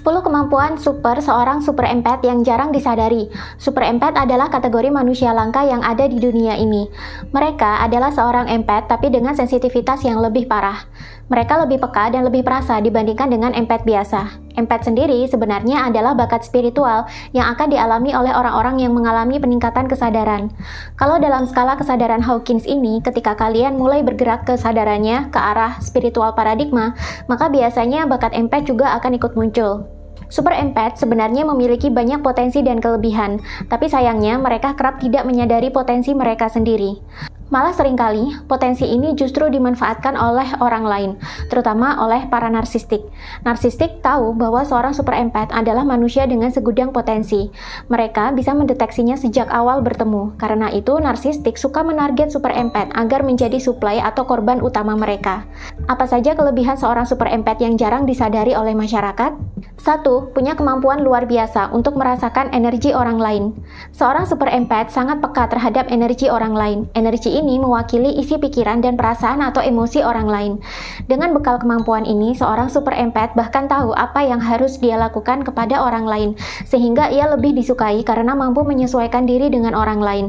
10 kemampuan super seorang super empath yang jarang disadari. Super empath adalah kategori manusia langka yang ada di dunia ini. Mereka adalah seorang empath tapi dengan sensitivitas yang lebih parah. Mereka lebih peka dan lebih perasa dibandingkan dengan empath biasa. Empath sendiri sebenarnya adalah bakat spiritual yang akan dialami oleh orang-orang yang mengalami peningkatan kesadaran. Kalau dalam skala kesadaran Hawkins ini, ketika kalian mulai bergerak kesadarannya ke arah spiritual paradigma, maka biasanya bakat empath juga akan ikut muncul. Super empath sebenarnya memiliki banyak potensi dan kelebihan, tapi sayangnya mereka kerap tidak menyadari potensi mereka sendiri. Malah seringkali, potensi ini justru dimanfaatkan oleh orang lain, terutama oleh para narsistik. Narsistik tahu bahwa seorang super empath adalah manusia dengan segudang potensi. Mereka bisa mendeteksinya sejak awal bertemu. Karena itu, narsistik suka menarget super empath agar menjadi suplai atau korban utama mereka. Apa saja kelebihan seorang super empath yang jarang disadari oleh masyarakat? 1. Punya kemampuan luar biasa untuk merasakan energi orang lain. Seorang super empath sangat peka terhadap energi orang lain. Energi ini mewakili isi pikiran dan perasaan atau emosi orang lain. Dengan bekal kemampuan ini, seorang super empath bahkan tahu apa yang harus dia lakukan kepada orang lain, sehingga ia lebih disukai karena mampu menyesuaikan diri dengan orang lain.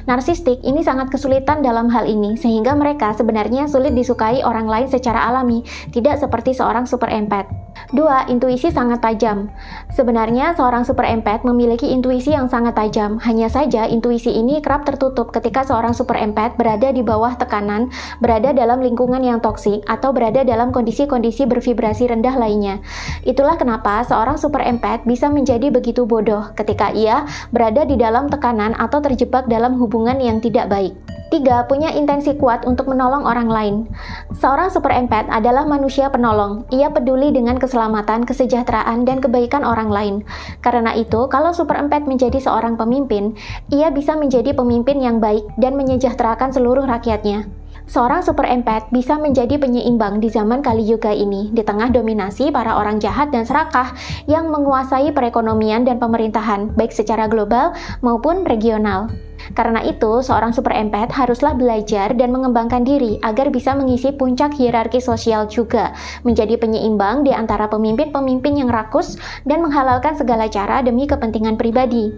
Narsistik ini sangat kesulitan dalam hal ini, sehingga mereka sebenarnya sulit disukai orang lain secara alami, tidak seperti seorang super empath. 2. Intuisi sangat tajam. Sebenarnya seorang super empath memiliki intuisi yang sangat tajam, hanya saja intuisi ini kerap tertutup ketika seorang super empath berada di bawah tekanan, berada dalam lingkungan yang toksik, atau berada dalam kondisi-kondisi bervibrasi rendah lainnya. Itulah kenapa seorang super empath bisa menjadi begitu bodoh ketika ia berada di dalam tekanan atau terjebak dalam hubungan yang tidak baik. 3. Punya intensi kuat untuk menolong orang lain. Seorang super empath adalah manusia penolong. Ia peduli dengan keselamatan, kesejahteraan, dan kebaikan orang lain. Karena itu, kalau super empath menjadi seorang pemimpin, ia bisa menjadi pemimpin yang baik dan menyejahterakan seluruh rakyatnya. Seorang super empath bisa menjadi penyeimbang di zaman Kali Yuga ini, di tengah dominasi para orang jahat dan serakah yang menguasai perekonomian dan pemerintahan, baik secara global maupun regional. Karena itu, seorang super empath haruslah belajar dan mengembangkan diri agar bisa mengisi puncak hierarki sosial juga, menjadi penyeimbang di antara pemimpin-pemimpin yang rakus dan menghalalkan segala cara demi kepentingan pribadi.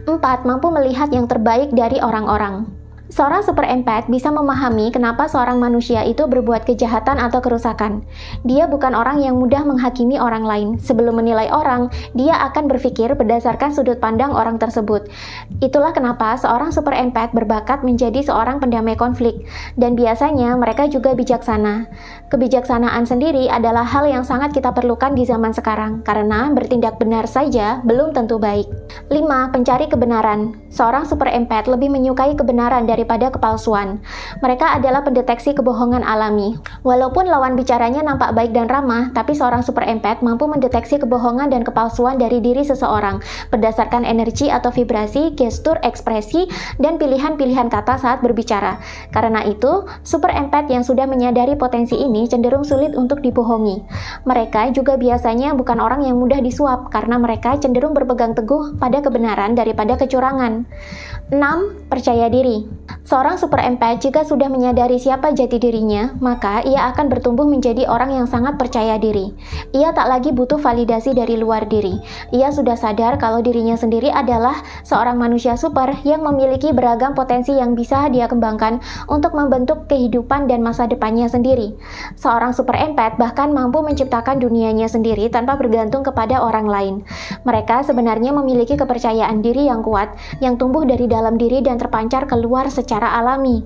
4. Mampu melihat yang terbaik dari orang-orang. Seorang super empath bisa memahami kenapa seorang manusia itu berbuat kejahatan atau kerusakan. Dia bukan orang yang mudah menghakimi orang lain. Sebelum menilai orang, dia akan berpikir berdasarkan sudut pandang orang tersebut. Itulah kenapa seorang super empath berbakat menjadi seorang pendamai konflik, dan biasanya mereka juga bijaksana. Kebijaksanaan sendiri adalah hal yang sangat kita perlukan di zaman sekarang, karena bertindak benar saja belum tentu baik. 5. Pencari kebenaran. Seorang super empath lebih menyukai kebenaran daripada kepalsuan. Mereka adalah pendeteksi kebohongan alami. Walaupun lawan bicaranya nampak baik dan ramah, tapi seorang super empath mampu mendeteksi kebohongan dan kepalsuan dari diri seseorang berdasarkan energi atau vibrasi, gestur, ekspresi, dan pilihan-pilihan kata saat berbicara. Karena itu, super empath yang sudah menyadari potensi ini cenderung sulit untuk dibohongi. Mereka juga biasanya bukan orang yang mudah disuap karena mereka cenderung berpegang teguh pada kebenaran daripada kecurangan. 6. Percaya diri. Seorang super empath jika sudah menyadari siapa jati dirinya, maka ia akan bertumbuh menjadi orang yang sangat percaya diri. Ia tak lagi butuh validasi dari luar diri. Ia sudah sadar kalau dirinya sendiri adalah seorang manusia super yang memiliki beragam potensi yang bisa dia kembangkan untuk membentuk kehidupan dan masa depannya sendiri. Seorang super empath bahkan mampu menciptakan dunianya sendiri tanpa bergantung kepada orang lain. Mereka sebenarnya memiliki kepercayaan diri yang kuat, yang tumbuh dari dalam diri dan terpancar keluar secara alami.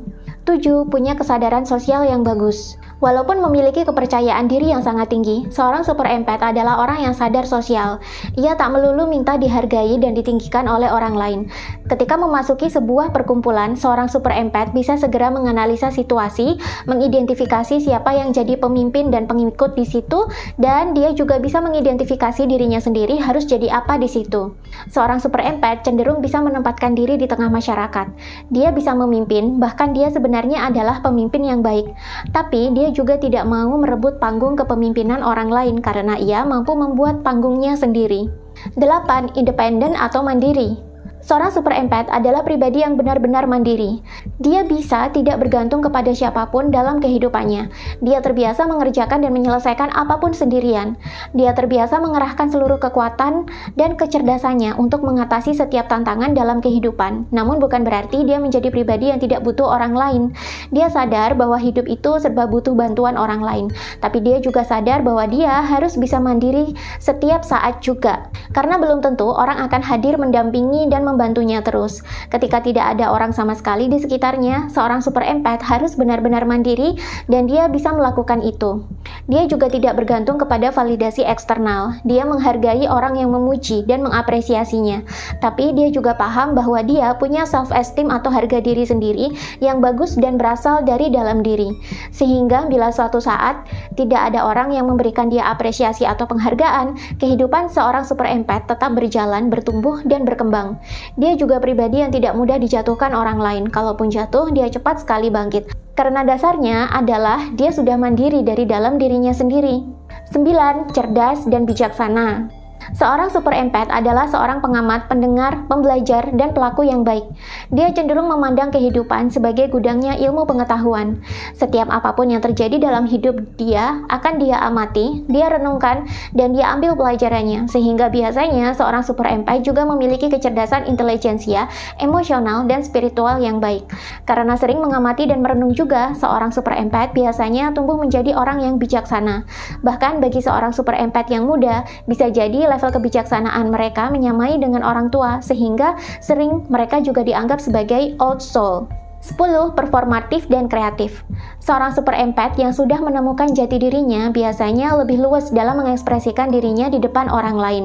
7. Punya kesadaran sosial yang bagus. Walaupun memiliki kepercayaan diri yang sangat tinggi, seorang super empath adalah orang yang sadar sosial. Ia tak melulu minta dihargai dan ditinggikan oleh orang lain. Ketika memasuki sebuah perkumpulan, seorang super empath bisa segera menganalisa situasi, mengidentifikasi siapa yang jadi pemimpin dan pengikut di situ, dan dia juga bisa mengidentifikasi dirinya sendiri harus jadi apa di situ. Seorang super empath cenderung bisa menempatkan diri di tengah masyarakat. Dia bisa memimpin, bahkan dia sebenarnya adalah pemimpin yang baik. Tapi dia juga tidak mau merebut panggung kepemimpinan orang lain karena ia mampu membuat panggungnya sendiri. 8. Independen atau mandiri. Seorang super empath adalah pribadi yang benar-benar mandiri. Dia bisa tidak bergantung kepada siapapun dalam kehidupannya. Dia terbiasa mengerjakan dan menyelesaikan apapun sendirian. Dia terbiasa mengerahkan seluruh kekuatan dan kecerdasannya untuk mengatasi setiap tantangan dalam kehidupan. Namun bukan berarti dia menjadi pribadi yang tidak butuh orang lain. Dia sadar bahwa hidup itu serba butuh bantuan orang lain. Tapi dia juga sadar bahwa dia harus bisa mandiri setiap saat juga. Karena belum tentu orang akan hadir mendampingi dan membantunya terus. Ketika tidak ada orang sama sekali di sekitarnya, seorang super empath harus benar-benar mandiri dan dia bisa melakukan itu. Dia juga tidak bergantung kepada validasi eksternal. Dia menghargai orang yang memuji dan mengapresiasinya. Tapi dia juga paham bahwa dia punya self-esteem atau harga diri sendiri yang bagus dan berasal dari dalam diri. Sehingga bila suatu saat tidak ada orang yang memberikan dia apresiasi atau penghargaan, kehidupan seorang super empath tetap berjalan, bertumbuh, dan berkembang. Dia juga pribadi yang tidak mudah dijatuhkan orang lain. Kalaupun jatuh, dia cepat sekali bangkit. Karena dasarnya adalah dia sudah mandiri dari dalam dirinya sendiri. 9. Cerdas dan bijaksana. Seorang super empath adalah seorang pengamat, pendengar, pembelajar, dan pelaku yang baik. Dia cenderung memandang kehidupan sebagai gudangnya ilmu pengetahuan. Setiap apapun yang terjadi dalam hidup dia akan dia amati, dia renungkan, dan dia ambil pelajarannya. Sehingga biasanya seorang super empath juga memiliki kecerdasan intelijensia, emosional, dan spiritual yang baik. Karena sering mengamati dan merenung juga, seorang super empath biasanya tumbuh menjadi orang yang bijaksana. Bahkan bagi seorang super empath yang muda, bisa jadi level kebijaksanaan mereka menyamai dengan orang tua, sehingga sering mereka juga dianggap sebagai old soul. 10. Performatif dan kreatif. Seorang super empath yang sudah menemukan jati dirinya biasanya lebih luas dalam mengekspresikan dirinya di depan orang lain.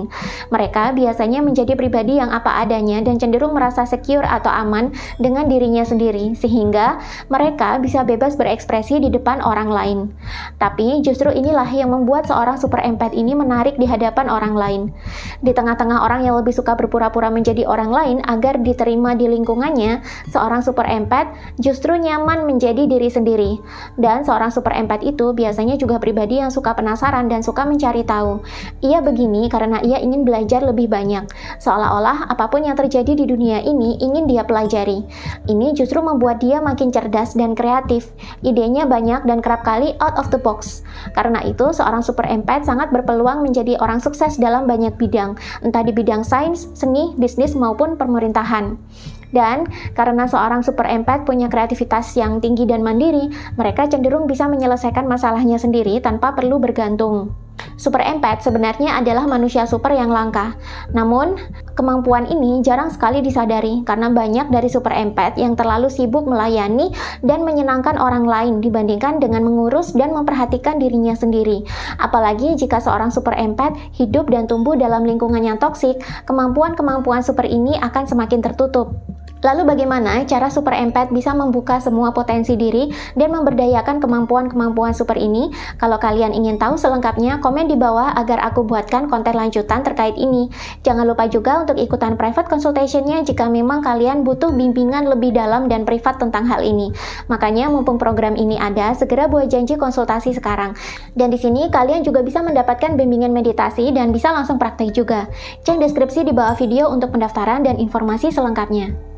Mereka biasanya menjadi pribadi yang apa adanya dan cenderung merasa secure atau aman dengan dirinya sendiri, sehingga mereka bisa bebas berekspresi di depan orang lain. Tapi justru inilah yang membuat seorang super empath ini menarik di hadapan orang lain. Di tengah-tengah orang yang lebih suka berpura-pura menjadi orang lain agar diterima di lingkungannya, seorang super empath justru nyaman menjadi diri sendiri. Dan seorang super empath itu biasanya juga pribadi yang suka penasaran dan suka mencari tahu. Ia begini karena ia ingin belajar lebih banyak. Seolah-olah apapun yang terjadi di dunia ini ingin dia pelajari. Ini justru membuat dia makin cerdas dan kreatif. Idenya banyak dan kerap kali out of the box. Karena itu, seorang super empath sangat berpeluang menjadi orang sukses dalam banyak bidang, entah di bidang sains, seni, bisnis, maupun pemerintahan. Dan karena seorang super empath punya kreativitas yang tinggi dan mandiri, mereka cenderung bisa menyelesaikan masalahnya sendiri tanpa perlu bergantung. Super empath sebenarnya adalah manusia super yang langka. Namun, kemampuan ini jarang sekali disadari karena banyak dari super empath yang terlalu sibuk melayani dan menyenangkan orang lain dibandingkan dengan mengurus dan memperhatikan dirinya sendiri. Apalagi jika seorang super empath hidup dan tumbuh dalam lingkungan yang toksik, kemampuan-kemampuan super ini akan semakin tertutup. Lalu bagaimana cara super empath bisa membuka semua potensi diri dan memberdayakan kemampuan-kemampuan super ini? Kalau kalian ingin tahu selengkapnya, komen di bawah agar aku buatkan konten lanjutan terkait ini. Jangan lupa juga untuk ikutan private consultation-nya jika memang kalian butuh bimbingan lebih dalam dan privat tentang hal ini. Makanya mumpung program ini ada, segera buat janji konsultasi sekarang. Dan di sini kalian juga bisa mendapatkan bimbingan meditasi dan bisa langsung praktek juga. Cek deskripsi di bawah video untuk pendaftaran dan informasi selengkapnya.